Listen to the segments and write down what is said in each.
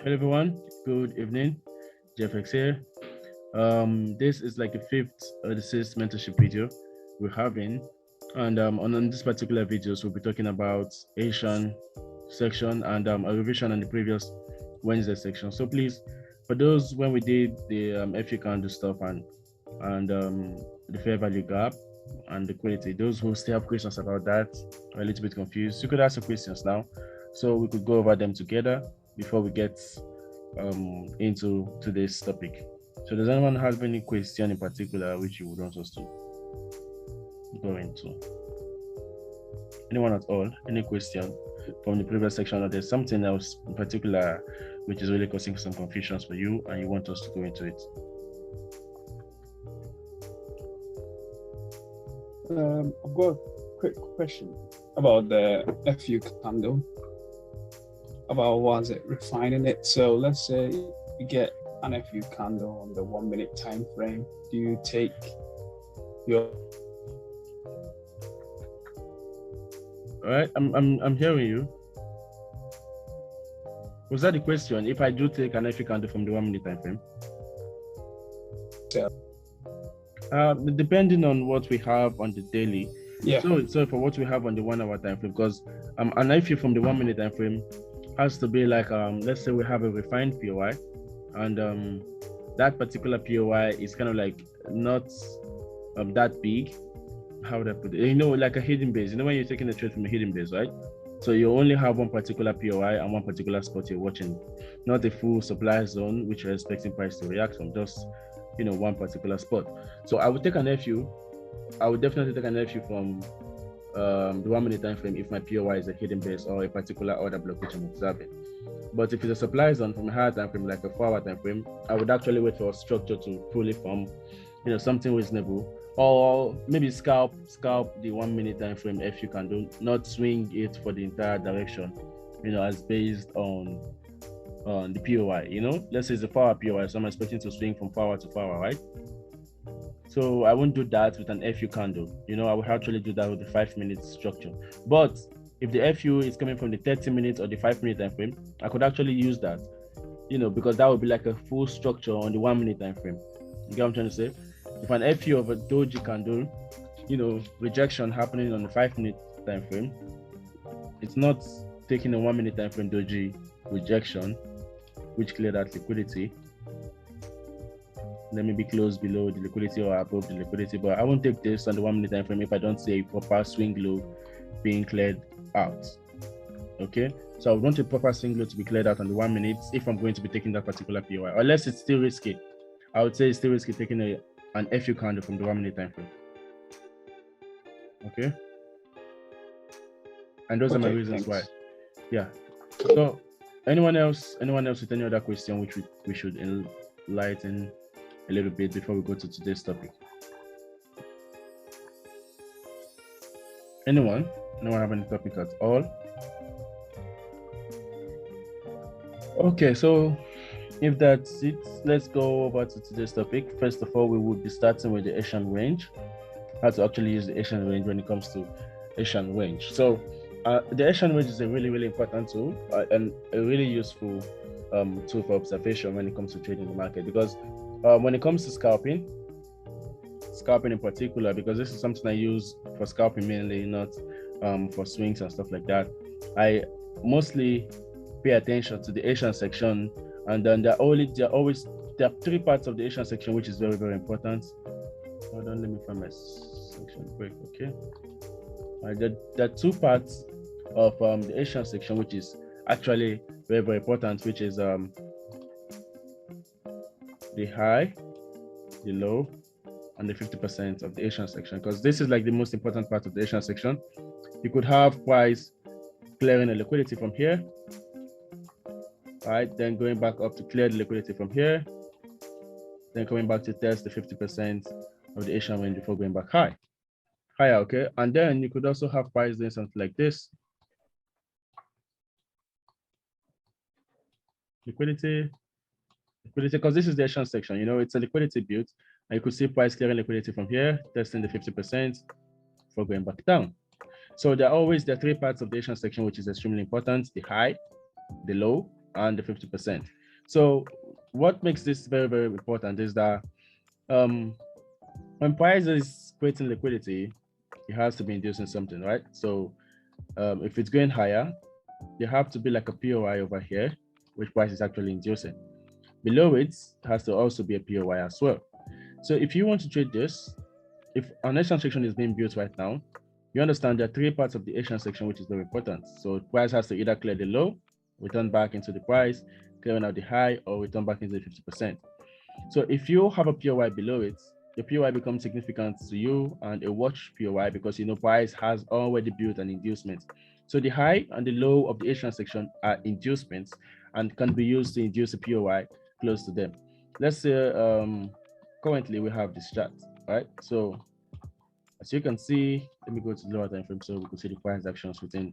Hello everyone, good evening. JFX here. This is like the fifth or the sixth mentorship video we're having, and on this particular videos we'll be talking about Asian section and a revision on the previous Wednesday section. So please, for those when we did the FU candle stuff and the fair value gap and the quality, those who still have questions about that are a little bit confused, you could ask your questions now, so we could go over them together before we get into today's topic. So does anyone have any question in particular which you would want us to go into? Anyone at all? Any question from the previous section, or there's something else in particular which is really causing some confusions for you and you want us to go into it? I've got a quick question about the FU candle, about was it refining it. So let's say you get an FU candle on the 1 minute time frame. Do you take your All right, I'm hearing you. Was that the question? If I do take an FU candle from the 1 minute time frame? Depending on what we have on the daily. Yeah. So for what we have on the 1 hour time frame, because an FU from the 1 minute time frame has to be like let's say we have a refined POI, and that particular POI is kind of like not that big. How would I put it? You know, like a hidden base. You know when you're taking a trade from a hidden base, right? So you only have one particular POI and one particular spot you're watching, not a full supply zone which you're expecting price to react from, just one particular spot. So I would take an FU. I would definitely take an FU from the 1 minute time frame if my POI is a hidden base or a particular order block which I'm observing. But if it's a supply zone from a higher time frame, like a 4 hour time frame, I would actually wait for a structure to fully form, something reasonable, or maybe scalp the 1 minute time frame FU candle, not swing it for the entire direction, as based on the POI. Let's say it's a 4 hour POI, so I'm expecting to swing from 4 hour to 4 hour, right? So I won't do that with an FU candle. I will actually do that with the 5 minute structure. But if the FU is coming from the 30 minutes or the 5 minute time frame, I could actually use that, because that would be like a full structure on the 1 minute time frame. You get what I'm trying to say? If an FU of a doji candle, rejection happening on the 5 minute time frame, it's not taking a 1 minute time frame doji rejection, which cleared that liquidity. Let me be close below the liquidity or above the liquidity, but I won't take this on the 1 minute time frame if I don't see a proper swing low being cleared out. Okay, so I would want a proper swing low to be cleared out on the 1 minute if I'm going to be taking that particular POI, unless it's still risky. I would say it's still risky taking an FU candle from the 1 minute time frame. Okay, and those are my reasons why. Yeah. So anyone else with any other question which we should enlighten a little bit before we go to today's topic? Anyone have any topic at all? Okay, so if that's it, let's go over to today's topic. First of all, we will be starting with the Asian range, how to actually use the Asian range when it comes to Asian range. So the Asian range is a really, really important tool and a really useful tool for observation when it comes to trading the market, because when it comes to scalping in particular, because this is something I use for scalping mainly, not for swings and stuff like that, I mostly pay attention to the Asian section, and then there are 3 parts of the Asian section which is very, very important. Hold on, let me find my section quick. Okay, there are 2 parts of the Asian section which is actually very, very important, which is the high, the low, and the 50% of the Asian section, because this is like the most important part of the Asian section. You could have price clearing the liquidity from here, right? Then going back up to clear the liquidity from here, then coming back to test the 50% of the Asian range before going back higher, okay? And then you could also have price doing something like this. Liquidity, because this is the Asian section, it's a liquidity build, and you could see price clearing liquidity from here, testing the 50% before going back down. So there are 3 parts of the Asian section which is extremely important: the high, the low, and the 50%. So what makes this very, very important is that when price is creating liquidity, it has to be inducing something, right? So if it's going higher, there have to be like a POI over here, which price is actually inducing. Below it has to also be a POI as well. So if you want to trade this, if an Asian section is being built right now, you understand there are three parts of the Asian section, which is very important. So price has to either clear the low, return back into the price, clearing out the high, or return back into the 50%. So if you have a POI below it, the POI becomes significant to you and a watch POI because you know price has already built an inducement. So the high and the low of the Asian section are inducements and can be used to induce a POI close to them. Let's say currently we have this chart, right? So as you can see, let me go to the lower time frame so we can see the price actions within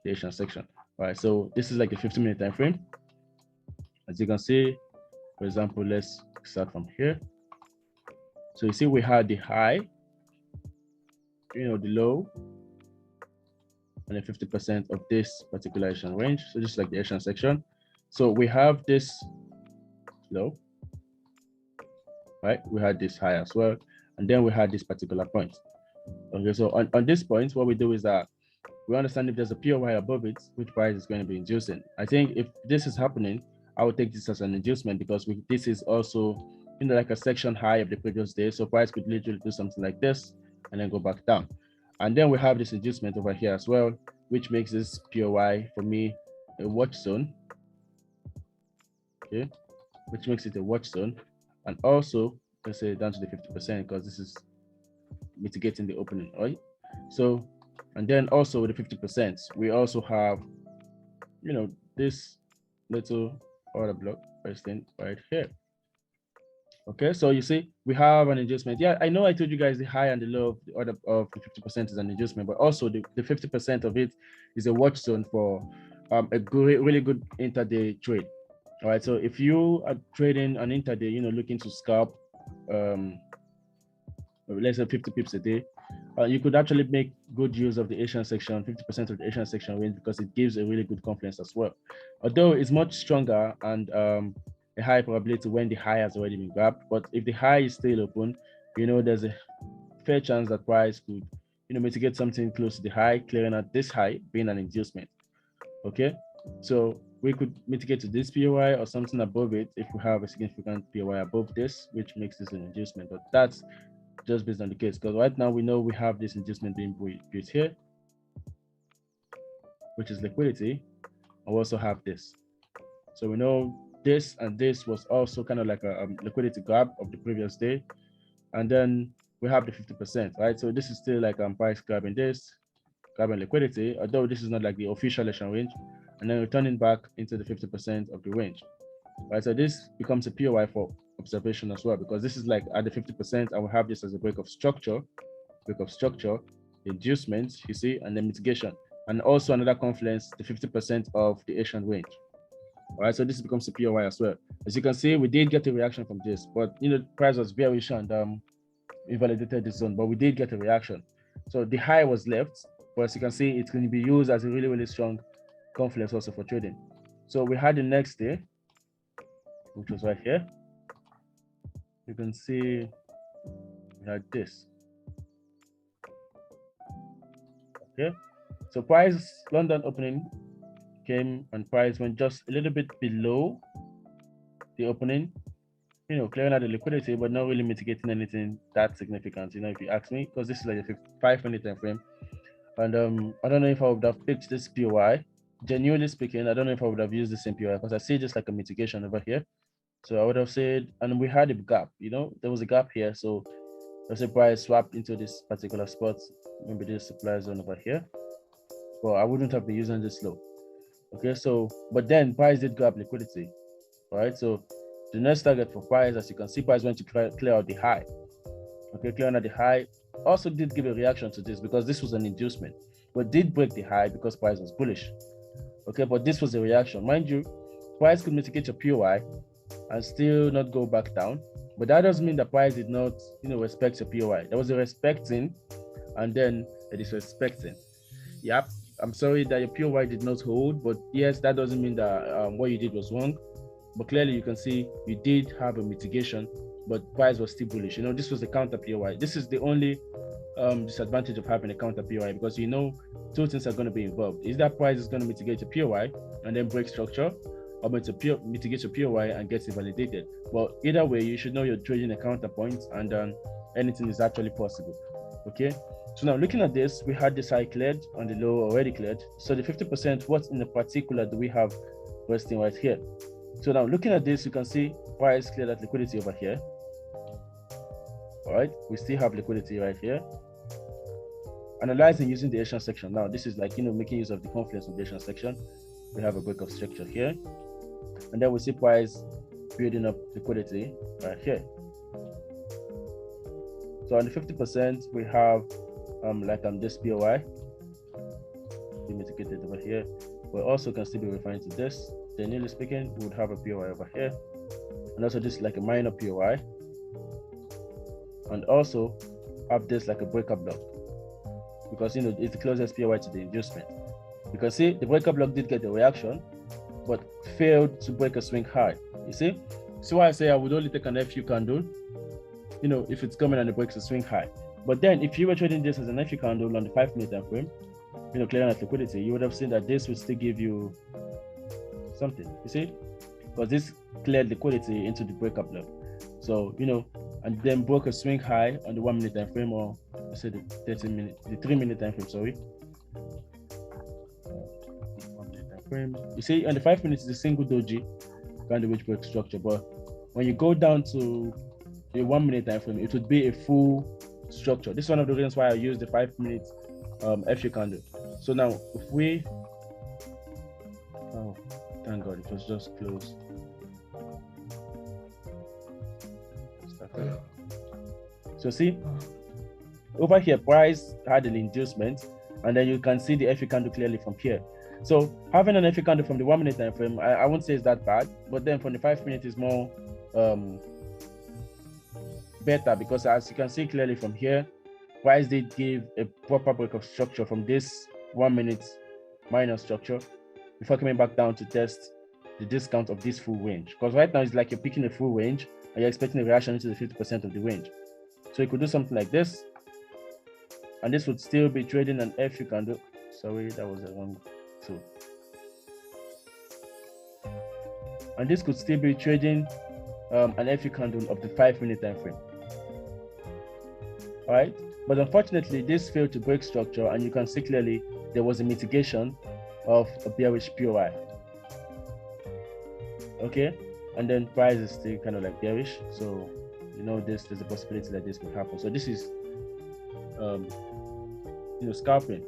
the Asian section. All right, so this is like a 15-minute time frame. As you can see, for example, let's start from here. So you see we had the high, the low, and then 50% of this particular Asian range. So just like the Asian section. So we have this low, right? We had this high as well. And then we had this particular point. Okay, so on this point, what we do is that we understand if there's a POI above it, which price is going to be inducing. I think if this is happening, I would take this as an inducement because this is also, like a section high of the previous day. So price could literally do something like this and then go back down. And then we have this inducement over here as well, which makes this POI for me a watch zone. Okay, which makes it a watch zone. And also, let's say down to the 50% because this is mitigating the opening, right? So, and then also with the 50%, we also have, this little order block thing right here. Okay, so you see, we have an adjustment. Yeah, I know I told you guys the high and the low of the order of the 50% is an adjustment, but also the 50% of it is a watch zone for a really good intraday trade. All right, so if you are trading an intraday, looking to scalp, let's say 50 pips a day, you could actually make good use of the Asian section, 50% of the Asian section range, because it gives a really good confidence as well. Although it's much stronger and a high probability when the high has already been grabbed. But if the high is still open, there's a fair chance that price could, mitigate something close to the high, clearing out this high, being an inducement. Okay, so we could mitigate to this POI or something above it if we have a significant POI above this, which makes this an inducement. But that's just based on the case, because right now we know we have this inducement being built here, which is liquidity, and we also have this. So we know this and this was also kind of like a liquidity grab of the previous day, and then we have the 50%, right? So this is still like price grabbing this, grabbing liquidity, although this is not like the official Asian range, and then returning back into the 50% of the range, right? So this becomes a POI for observation as well, because this is like at the 50%, I will have this as a break of structure, inducements, you see, and then mitigation, and also another confluence, the 50% of the Asian range. All right, so this becomes a POI as well. As you can see, we did get a reaction from this, but price was bearish and invalidated this zone, but we did get a reaction. So the high was left, but as you can see, it's going to be used as a really, really strong confluence also for trading. So we had the next day, which was right here. You can see like this. Okay, so price London opening came and price went just a little bit below the opening, clearing out the liquidity, but not really mitigating anything that significant, if you ask me, because this is like a 5-minute time frame. And I don't know if I would have picked this POI. Genuinely speaking, I don't know if I would have used the same POI because I see just like a mitigation over here. So I would have said, and we had a gap, there was a gap here. So let's say price swapped into this particular spot, maybe this supply zone over here. But I wouldn't have been using this low. Okay, so, but then price did grab liquidity, right? So the next target for price, as you can see, price went to clear out the high. Okay, clearing out the high also did give a reaction to this because this was an inducement, but did break the high because price was bullish. Okay, but this was a reaction. Mind you, price could mitigate your POI and still not go back down, but that doesn't mean that price did not, respect your POI. There was a respecting and then a disrespecting. Yep. I'm sorry that your POY did not hold, but yes, that doesn't mean that what you did was wrong. But clearly you can see you did have a mitigation, but price was still bullish. You know, this was a counter POY. This is the only disadvantage of having a counter POY, because you know two things are going to be involved. Is that price is going to mitigate your POY and then break structure, or mitigate your POY and get it validated. But either way, you should know you're trading a counterpoint, and anything is actually possible. Okay. So now looking at this, we had this high cleared and the low already cleared. So the 50%, what in the particular do we have resting right here? So now looking at this, you can see price cleared at liquidity over here. All right, we still have liquidity right here. Analyzing using the Asian section. Now this is like, you know, making use of the confluence of the Asian section. We have a break of structure here, and then we see price building up liquidity right here. So on the 50%, we have this POI be mitigated over here. We also can still be referring to this. Generally speaking, we would have a POI over here, and also this like a minor POI, and also have this like a breakup block, because you know it's the closest POI to the inducement. You can see the breakup block did get a reaction, but failed to break a swing high. You see? So why I say I would only take an FU candle, you know, if it's coming and it breaks a swing high. But then if you were trading this as an FU candle on the 5-minute time frame, you know, clearing at liquidity, you would have seen that this would still give you something, you see? Because this cleared liquidity into the breakup block. So, you know, and then broke a swing high on the 1-minute time frame, or let's say the 3-minute time frame, sorry. 1-minute time frame. You see, on the 5 minutes is a single doji candle which breaks structure, but when you go down to the 1-minute time frame, it would be a full structure. This is one of the reasons why I use the 5-minute FU candle. So now if we, oh thank God, it was just closed. So see, over here price had an inducement, and then you can see the FU candle clearly from here. So having an FU candle from the 1-minute time frame, I won't say it's that bad, but then from the 5-minute is more better, because as you can see clearly from here, price did give a proper break of structure from this 1-minute minor structure before coming back down to test the discount of this full range. Because right now it's like you're picking a full range and you're expecting a reaction into the 50% of the range. So you could do something like this, and this would still be trading an FU candle. Sorry, that was the wrong tool. And this could still be trading an FU candle of the 5-minute time frame. All right, but unfortunately this failed to break structure, and you can see clearly there was a mitigation of a bearish POI. Okay, and then price is still kind of like bearish, so you know there's a possibility that this could happen. So this is you know, scalping,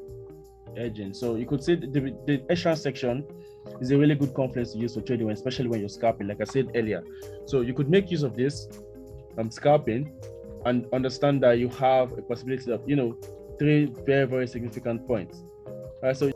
edging. So you could say the Asian section is a really good confluence to use for trading, especially when you're scalping, like I said earlier. So you could make use of this scalping and understand that you have a possibility of, you know, 3 very, very significant points. All right, so